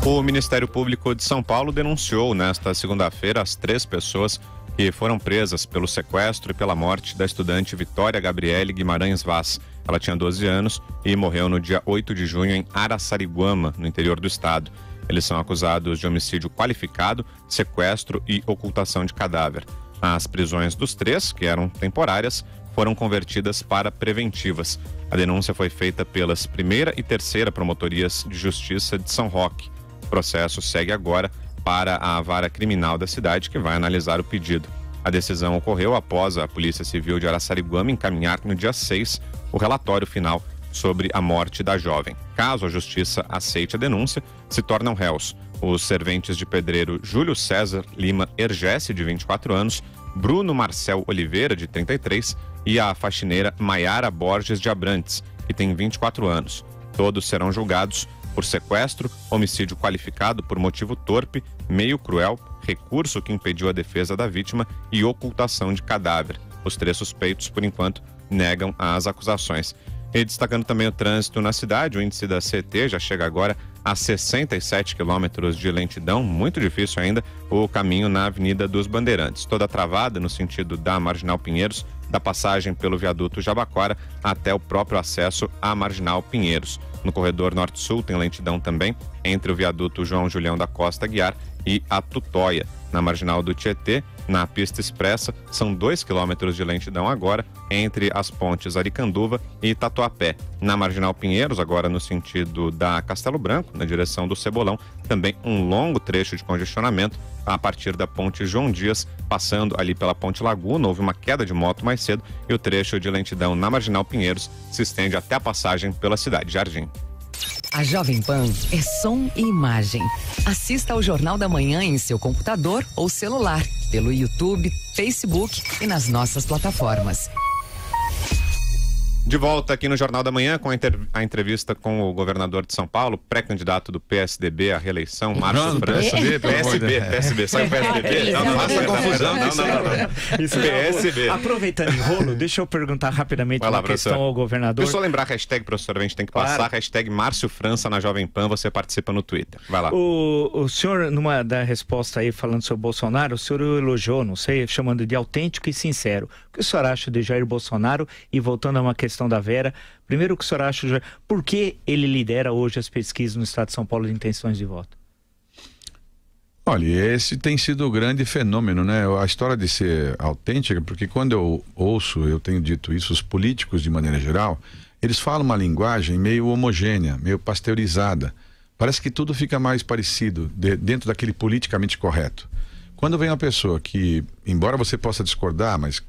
O Ministério Público de São Paulo denunciou nesta segunda-feira as 3 pessoas que foram presas pelo sequestro e pela morte da estudante Vitória Gabriele Guimarães Vaz. Ela tinha 12 anos e morreu no dia 8 de junho em Araçariguama, no interior do estado. Eles são acusados de homicídio qualificado, sequestro e ocultação de cadáver. As prisões dos 3, que eram temporárias, foram convertidas para preventivas. A denúncia foi feita pelas 1ª e 3ª Promotorias de Justiça de São Roque. O processo segue agora para a vara criminal da cidade, que vai analisar o pedido. A decisão ocorreu após a Polícia Civil de Araçariguama encaminhar no dia 6 o relatório final sobre a morte da jovem. Caso a Justiça aceite a denúncia, se tornam réus os serventes de pedreiro Júlio César Lima Ergesse, de 24 anos, Bruno Marcel Oliveira, de 33, e a faxineira Maiara Borges de Abrantes, que tem 24 anos. Todos serão julgados por sequestro, homicídio qualificado por motivo torpe, meio cruel, recurso que impediu a defesa da vítima e ocultação de cadáver. Os 3 suspeitos, por enquanto, negam as acusações. E destacando também o trânsito na cidade, o índice da CT já chega agora a 67 quilômetros de lentidão, muito difícil ainda o caminho na Avenida dos Bandeirantes, toda travada no sentido da Marginal Pinheiros, da passagem pelo viaduto Jabaquara até o próprio acesso à Marginal Pinheiros. No corredor norte-sul tem lentidão também entre o viaduto João Julião da Costa Aguiar e a Tutóia. Na Marginal do Tietê, na pista expressa, são 2 quilômetros de lentidão agora entre as pontes Aricanduva e Tatuapé. Na Marginal Pinheiros, agora no sentido da Castelo Branco, na direção do Cebolão, também um longo trecho de congestionamento a partir da ponte João Dias, passando ali pela ponte Laguna. Houve uma queda de moto mais cedo e o trecho de lentidão na Marginal Pinheiros se estende até a passagem pela cidade Jardim. A Jovem Pan é som e imagem. Assista ao Jornal da Manhã em seu computador ou celular, pelo YouTube, Facebook e nas nossas plataformas. De volta aqui no Jornal da Manhã com a entrevista com o governador de São Paulo, pré-candidato do PSDB à reeleição, Márcio França. PSB, sai o PSDB. Não faça confusão. Não. Isso PSB. Aproveitando o enrolo, deixa eu perguntar rapidamente uma questão ao governador. Deixa eu só lembrar a hashtag, professor, a gente tem que passar, hashtag Márcio França na Jovem Pan, você participa no Twitter. Vai lá. O senhor, numa da resposta aí, falando sobre o Bolsonaro, o senhor elogiou, não sei, chamando de autêntico e sincero. O que o senhor acha de Jair Bolsonaro? E voltando a uma questão da Vera, primeiro o que o senhor acha, por que ele lidera hoje as pesquisas no estado de São Paulo de intenções de voto? Olha, esse tem sido o grande fenômeno, né? A história de ser autêntica, porque quando eu ouço, eu tenho dito isso, os políticos de maneira geral, eles falam uma linguagem meio homogênea, meio pasteurizada. Parece que tudo fica mais parecido dentro daquele politicamente correto. Quando vem uma pessoa que, embora você possa discordar, mas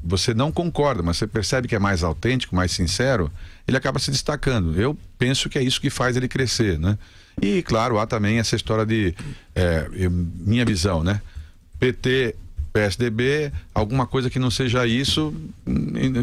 você não concorda, mas você percebe que é mais autêntico, mais sincero, ele acaba se destacando. Eu penso que é isso que faz ele crescer, né? E, claro, há também essa história de, minha visão, né? PT, PSDB, alguma coisa que não seja isso,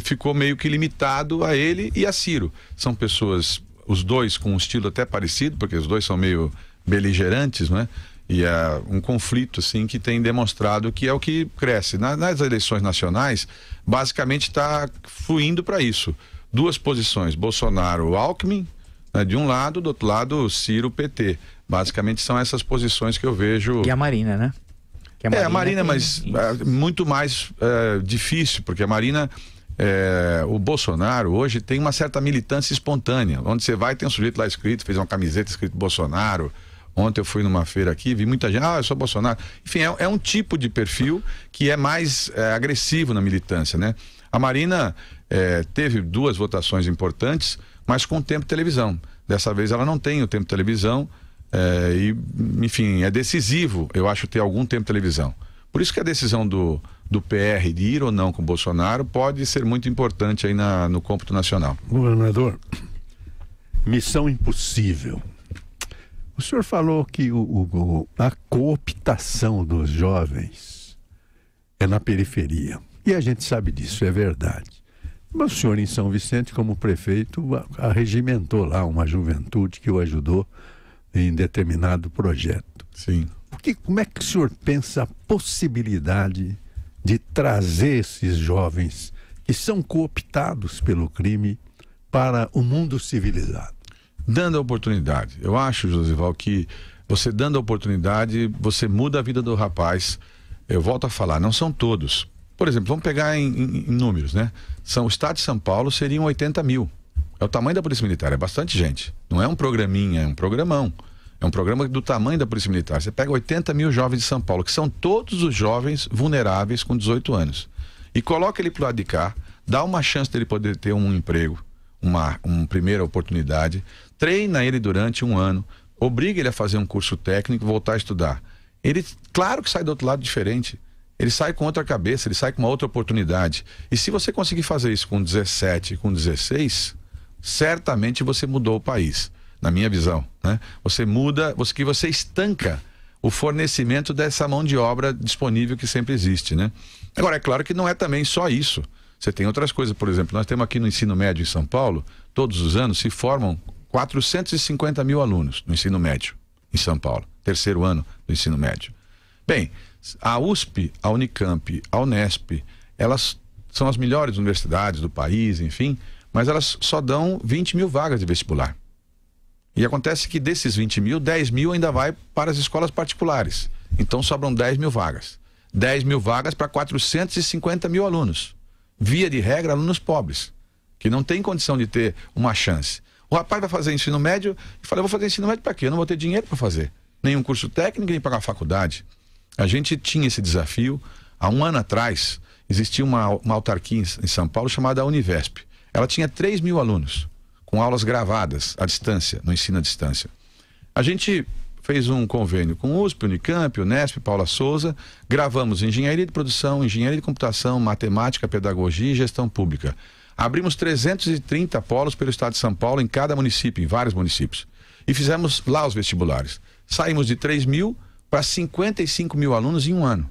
ficou meio que limitado a ele e a Ciro. São pessoas, os dois com um estilo até parecido, porque os dois são meio beligerantes, né? E é um conflito, assim, que tem demonstrado que é o que cresce. Nas eleições nacionais, basicamente está fluindo para isso. 2 posições, Bolsonaro, Alckmin, né, de um lado, do outro lado, Ciro, PT. Basicamente são essas posições que eu vejo. E a Marina, né? Que a Marina mas muito mais difícil, porque a Marina... o Bolsonaro hoje tem uma certa militância espontânea. Onde você vai, tem um sujeito lá escrito, fez uma camiseta escrito Bolsonaro. Ontem eu fui numa feira aqui, vi muita gente, eu sou Bolsonaro. Enfim, é um tipo de perfil que é mais agressivo na militância, né? A Marina teve 2 votações importantes, mas com tempo de televisão. Dessa vez ela não tem o tempo de televisão e, enfim, é decisivo, eu acho, ter algum tempo de televisão. Por isso que a decisão do PR de ir ou não com o Bolsonaro pode ser muito importante aí no cômputo nacional. Governador, missão impossível. O senhor falou que a cooptação dos jovens é na periferia. E a gente sabe disso, é verdade. Mas o senhor, em São Vicente, como prefeito, arregimentou lá uma juventude que o ajudou em determinado projeto. Sim. Como é que o senhor pensa a possibilidade de trazer esses jovens que são cooptados pelo crime para o mundo civilizado? Dando a oportunidade. Eu acho, Josival, que você dando a oportunidade, você muda a vida do rapaz. Eu volto a falar, não são todos. Por exemplo, vamos pegar em números, né? O estado de São Paulo seriam 80 mil. É o tamanho da Polícia Militar, é bastante gente. Não é um programinha, é um programão. É um programa do tamanho da Polícia Militar. Você pega 80 mil jovens de São Paulo, que são todos os jovens vulneráveis com 18 anos. E coloca ele pro lado de cá, dá uma chance dele poder ter um emprego, uma primeira oportunidade, treina ele durante um ano, obriga ele a fazer um curso técnico, voltar a estudar. Ele, claro que sai do outro lado diferente. Ele sai com outra cabeça, ele sai com uma outra oportunidade. E se você conseguir fazer isso com 17, com 16, certamente você mudou o país, na minha visão, né? Você muda, você estanca o fornecimento dessa mão de obra disponível que sempre existe, né? Agora, é claro que não é também só isso. Você tem outras coisas, por exemplo, nós temos aqui no ensino médio em São Paulo, todos os anos se formam 450 mil alunos no ensino médio em São Paulo, terceiro ano do ensino médio. Bem, a USP, a Unicamp, a Unesp, elas são as melhores universidades do país, enfim, mas elas só dão 20 mil vagas de vestibular. E acontece que desses 20 mil, 10 mil ainda vai para as escolas particulares. Então sobram 10 mil vagas. 10 mil vagas para 450 mil alunos. Via de regra, alunos pobres, que não têm condição de ter uma chance. O rapaz vai fazer ensino médio e fala, eu vou fazer ensino médio para quê? Eu não vou ter dinheiro para fazer. Nenhum curso técnico, nem pagar a faculdade. A gente tinha esse desafio. Há um ano atrás, existia uma autarquia em São Paulo chamada Univesp. Ela tinha 3 mil alunos, com aulas gravadas à distância, no ensino à distância. A gente fez um convênio com USP, Unicamp, Unesp, Paula Souza, gravamos engenharia de produção, engenharia de computação, matemática, pedagogia e gestão pública. Abrimos 330 polos pelo estado de São Paulo, em cada município, em vários municípios. E fizemos lá os vestibulares. Saímos de 3 mil para 55 mil alunos em um ano.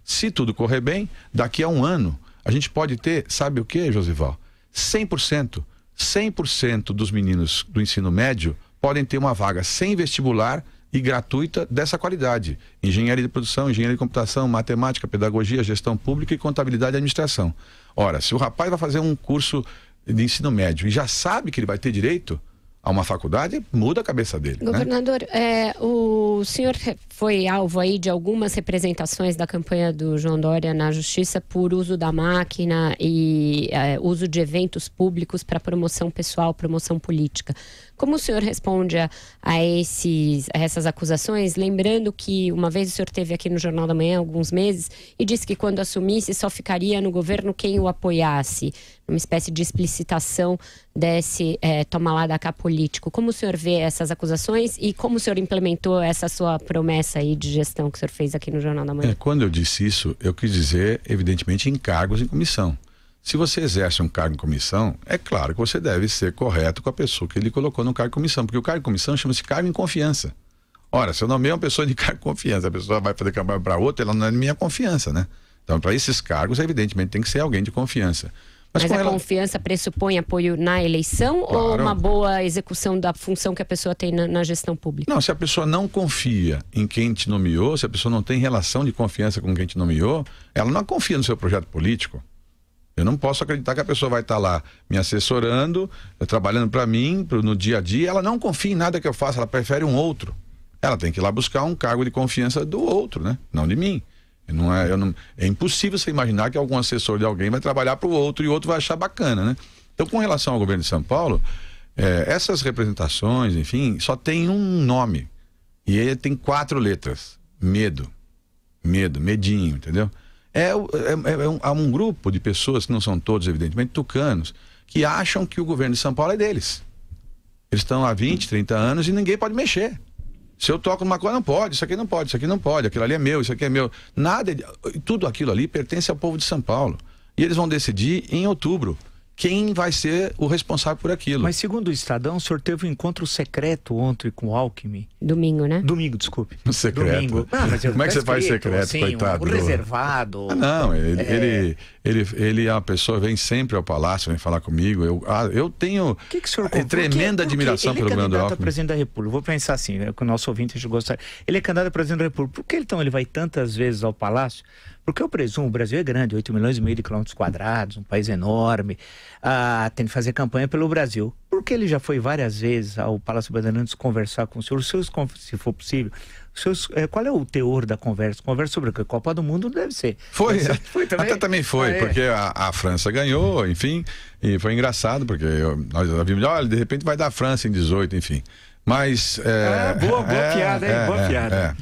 Se tudo correr bem, daqui a um ano, a gente pode ter, sabe o que, Josival? 100% dos meninos do ensino médio podem ter uma vaga sem vestibular e gratuita dessa qualidade. Engenharia de produção, engenharia de computação, matemática, pedagogia, gestão pública e contabilidade e administração. Ora, se o rapaz vai fazer um curso de ensino médio e já sabe que ele vai ter direito a uma faculdade, muda a cabeça dele. Governador, né? O senhor foi alvo aí de algumas representações da campanha do João Dória na Justiça por uso da máquina e uso de eventos públicos para promoção pessoal, promoção política. Como o senhor responde a essas acusações? Lembrando que uma vez o senhor esteve aqui no Jornal da Manhã há alguns meses e disse que quando assumisse só ficaria no governo quem o apoiasse, uma espécie de explicitação desse toma lá da cá político. Como o senhor vê essas acusações e como o senhor implementou essa sua promessa aí de gestão que o senhor fez aqui no Jornal da Manhã? Quando eu disse isso, eu quis dizer, evidentemente, em cargos em comissão. Se você exerce um cargo em comissão, é claro que você deve ser correto com a pessoa que ele colocou no cargo em comissão, porque o cargo em comissão chama-se cargo em confiança. Ora, se eu nomeio uma pessoa de cargo em confiança, a pessoa vai fazer campanha para outra, ela não é de minha confiança, né? Então, para esses cargos, evidentemente, tem que ser alguém de confiança. Mas a confiança pressupõe apoio na eleição, claro, ou uma boa execução da função que a pessoa tem na gestão pública? Não, se a pessoa não confia em quem te nomeou, se a pessoa não tem relação de confiança com quem te nomeou, ela não confia no seu projeto político. Eu não posso acreditar que a pessoa vai estar lá me assessorando, trabalhando para mim, no dia a dia. Ela não confia em nada que eu faça, ela prefere um outro. Ela tem que ir lá buscar um cargo de confiança do outro, né? Não de mim. É impossível você imaginar que algum assessor de alguém vai trabalhar para o outro e o outro vai achar bacana, né? Então, com relação ao governo de São Paulo, essas representações, enfim, só tem um nome. E ele tem 4 letras. Medo. Medo, medinho, entendeu? Há um grupo de pessoas, que não são todos, evidentemente, tucanos, que acham que o governo de São Paulo é deles. Eles estão há 20, 30 anos e ninguém pode mexer. Se eu toco numa coisa, não pode, isso aqui não pode, isso aqui não pode, aquilo ali é meu, isso aqui é meu. Nada, tudo aquilo ali pertence ao povo de São Paulo. E eles vão decidir em outubro quem vai ser o responsável por aquilo. Mas segundo o Estadão, o senhor teve um encontro secreto ontem com o Alckmin. Domingo, né? Domingo, desculpe. Secreto. Domingo. Mas como é que você faz secreto, assim, coitado? Reservado. Não, ele é uma pessoa, vem sempre ao palácio, vem falar comigo. Eu tenho que o senhor tremenda admiração pelo governador Alckmin. Ele é candidato a presidente da República. Vou pensar assim, com o nosso ouvinte, a gente gosta. Ele é candidato a presidente da República. Por que então ele vai tantas vezes ao palácio? Porque eu presumo, o Brasil é grande, 8,5 milhões de quilômetros quadrados, um país enorme, tem que fazer campanha pelo Brasil. Por que ele já foi várias vezes ao Palácio Bandeirantes conversar com o senhor? Se for possível, qual é o teor da conversa? Conversa sobre o que? Copa do Mundo deve ser. Foi também? Até também foi, porque a França ganhou, enfim, e foi engraçado, porque nós vimos, olha, de repente vai dar a França em 18, enfim. Mas... boa piada, hein? Boa piada.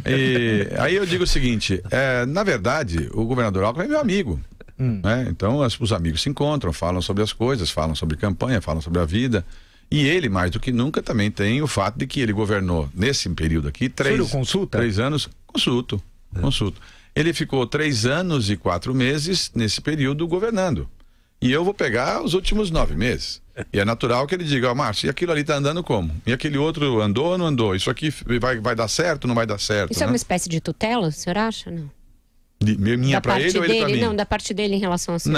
E aí eu digo o seguinte, na verdade, o governador Alckmin é meu amigo. Né? Então, os amigos se encontram, falam sobre as coisas, falam sobre campanha, falam sobre a vida. E ele, mais do que nunca, também tem o fato de que ele governou, nesse período aqui, 3 anos... Consulto. Ele ficou 3 anos e 4 meses nesse período governando. E eu vou pegar os últimos 9 meses. E é natural que ele diga, Márcio, e aquilo ali tá andando como? E aquele outro andou ou não andou? Isso aqui vai dar certo ou não vai dar certo? Isso é uma espécie de tutela, o senhor acha? Não. Minha para ele ou ele para mim? Não, da parte dele em relação a senhor.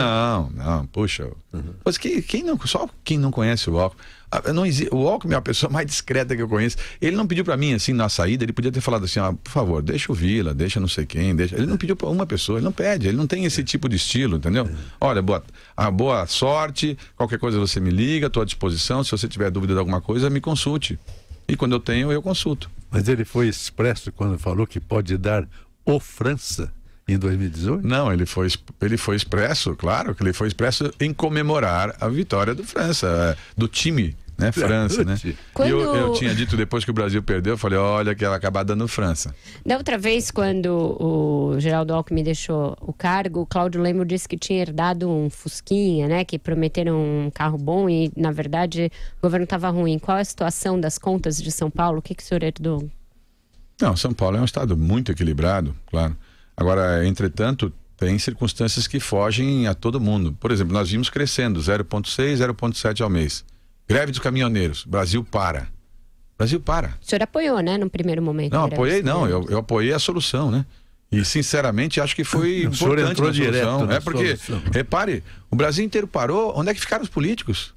Não, puxa. Mas só quem não conhece o Alckmin, o Alckmin é a pessoa mais discreta que eu conheço. Ele não pediu para mim, assim, na saída, ele podia ter falado assim, por favor, deixa o Vila, deixa não sei quem, deixa. Ele não pediu para uma pessoa, ele não pede, ele não tem esse tipo de estilo, entendeu? Olha, boa sorte, qualquer coisa você me liga, estou à disposição, se você tiver dúvida de alguma coisa, me consulte. E quando eu tenho, eu consulto. Mas ele foi expresso quando falou que pode dar o França em 2018? Não, ele foi expresso, claro que ele foi expresso em comemorar a vitória do França, do time, né, França, né? Quando... E eu tinha dito depois que o Brasil perdeu, eu falei, olha que ela acabar dando França. Da outra vez, quando o Geraldo Alckmin deixou o cargo, o Cláudio Lemos disse que tinha herdado um Fusquinha, né, que prometeram um carro bom e, na verdade, o governo estava ruim. Qual é a situação das contas de São Paulo? O que o senhor herdou? Não, São Paulo é um estado muito equilibrado, claro. Agora, entretanto, tem circunstâncias que fogem a todo mundo. Por exemplo, nós vimos crescendo 0,6, 0,7 ao mês. Greve dos caminhoneiros, Brasil para. O senhor apoiou, né, no primeiro momento? Não, apoiei não, eu apoiei a solução, né? E, sinceramente, acho que foi importante a solução. Porque, repare, o Brasil inteiro parou, onde é que ficaram os políticos?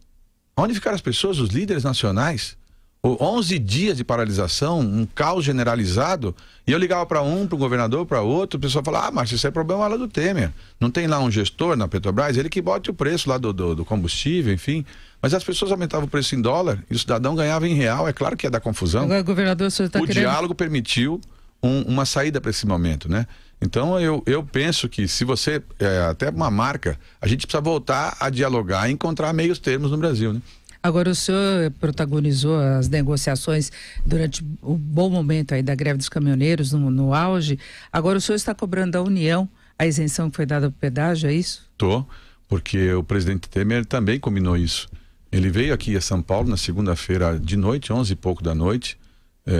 Onde ficaram as pessoas, os líderes nacionais? 11 dias de paralisação, um caos generalizado, e eu ligava para pro governador, para outro, o pessoal falava, mas isso é problema lá do Temer. Não tem lá um gestor na Petrobras, ele que bote o preço lá do combustível, enfim. Mas as pessoas aumentavam o preço em dólar e o cidadão ganhava em real, é claro que ia dar confusão. Agora, governador, o senhor está querendo... diálogo permitiu uma saída para esse momento, né? Então eu penso que se você, até uma marca, a gente precisa voltar a dialogar e encontrar meios termos no Brasil, né? Agora, o senhor protagonizou as negociações durante o bom momento aí da greve dos caminhoneiros, no auge. Agora, o senhor está cobrando da União a isenção que foi dada para o pedágio, é isso? Tô, porque o presidente Temer também combinou isso. Ele veio aqui a São Paulo na segunda-feira de noite, 11 e pouco da noite,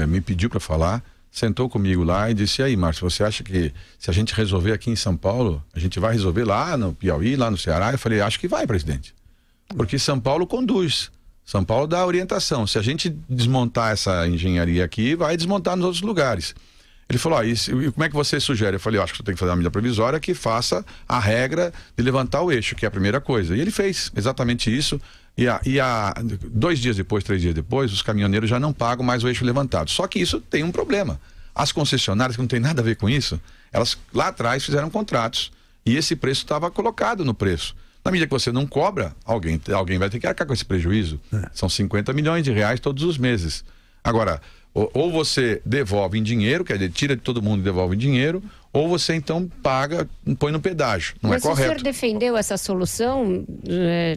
me pediu para falar, sentou comigo lá e disse, e aí, Márcio, você acha que se a gente resolver aqui em São Paulo, a gente vai resolver lá no Piauí, lá no Ceará? Eu falei, acho que vai, presidente. Porque São Paulo conduz, São Paulo dá orientação. Se a gente desmontar essa engenharia aqui, vai desmontar nos outros lugares. Ele falou, e como é que você sugere? Eu falei, acho que você tem que fazer uma medida provisória que faça a regra de levantar o eixo, que é a primeira coisa. E ele fez exatamente isso. E há 2 dias depois, 3 dias depois, os caminhoneiros já não pagam mais o eixo levantado. Só que isso tem um problema. As concessionárias, que não tem nada a ver com isso, elas lá atrás fizeram contratos. E esse preço estava colocado no preço. Na medida que você não cobra, alguém vai ter que arcar com esse prejuízo. São 50 milhões de reais todos os meses. Agora, ou você devolve em dinheiro, quer dizer, tira de todo mundo e devolve em dinheiro, ou você então paga, põe no pedágio. Não é correto. Mas o senhor defendeu essa solução?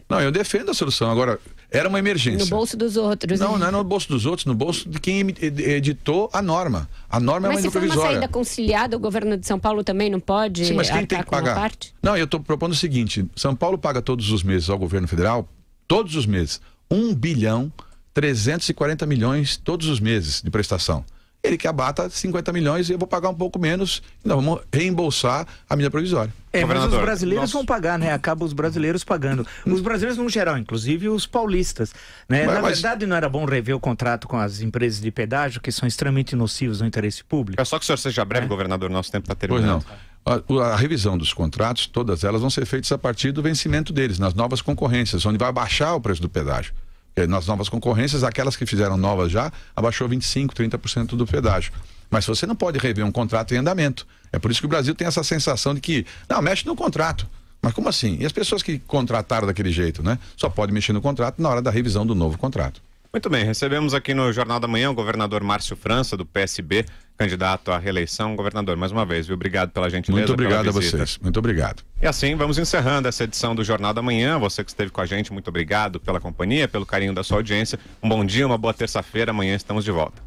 Não, eu defendo a solução. Agora, era uma emergência. No bolso dos outros. Não, não é no bolso dos outros, no bolso de quem editou a norma. A norma é uma medida provisória. Mas se for uma saída conciliada, o governo de São Paulo também não pode? Sim, mas quem tem que pagar? Parte? Não, eu estou propondo o seguinte, São Paulo paga todos os meses ao governo federal, todos os meses, 1,340 bilhões todos os meses de prestação. ele que abata 50 milhões e eu vou pagar um pouco menos, e nós vamos reembolsar a medida provisória. Mas os brasileiros vão pagar, né? Acaba os brasileiros pagando. Os brasileiros no geral, inclusive os paulistas, né? Na verdade, não era bom rever o contrato com as empresas de pedágio, que são extremamente nocivos ao interesse público? É só que o senhor seja breve, governador, nosso tempo está terminando. Pois não. A revisão dos contratos, todas elas vão ser feitas a partir do vencimento deles, nas novas concorrências, onde vai baixar o preço do pedágio. Nas novas concorrências, aquelas que fizeram novas já, abaixou 25%, 30% do pedágio. Mas você não pode rever um contrato em andamento. É por isso que o Brasil tem essa sensação de que, não, mexe no contrato. Mas como assim? E as pessoas que contrataram daquele jeito, né? Só pode mexer no contrato na hora da revisão do novo contrato. Muito bem, recebemos aqui no Jornal da Manhã o governador Márcio França, do PSB, candidato à reeleição. Governador, mais uma vez, viu? Obrigado pela gentileza. Muito obrigado a vocês. Muito obrigado. E assim, vamos encerrando essa edição do Jornal da Manhã. Você que esteve com a gente, muito obrigado pela companhia, pelo carinho da sua audiência. Um bom dia, uma boa terça-feira. Amanhã estamos de volta.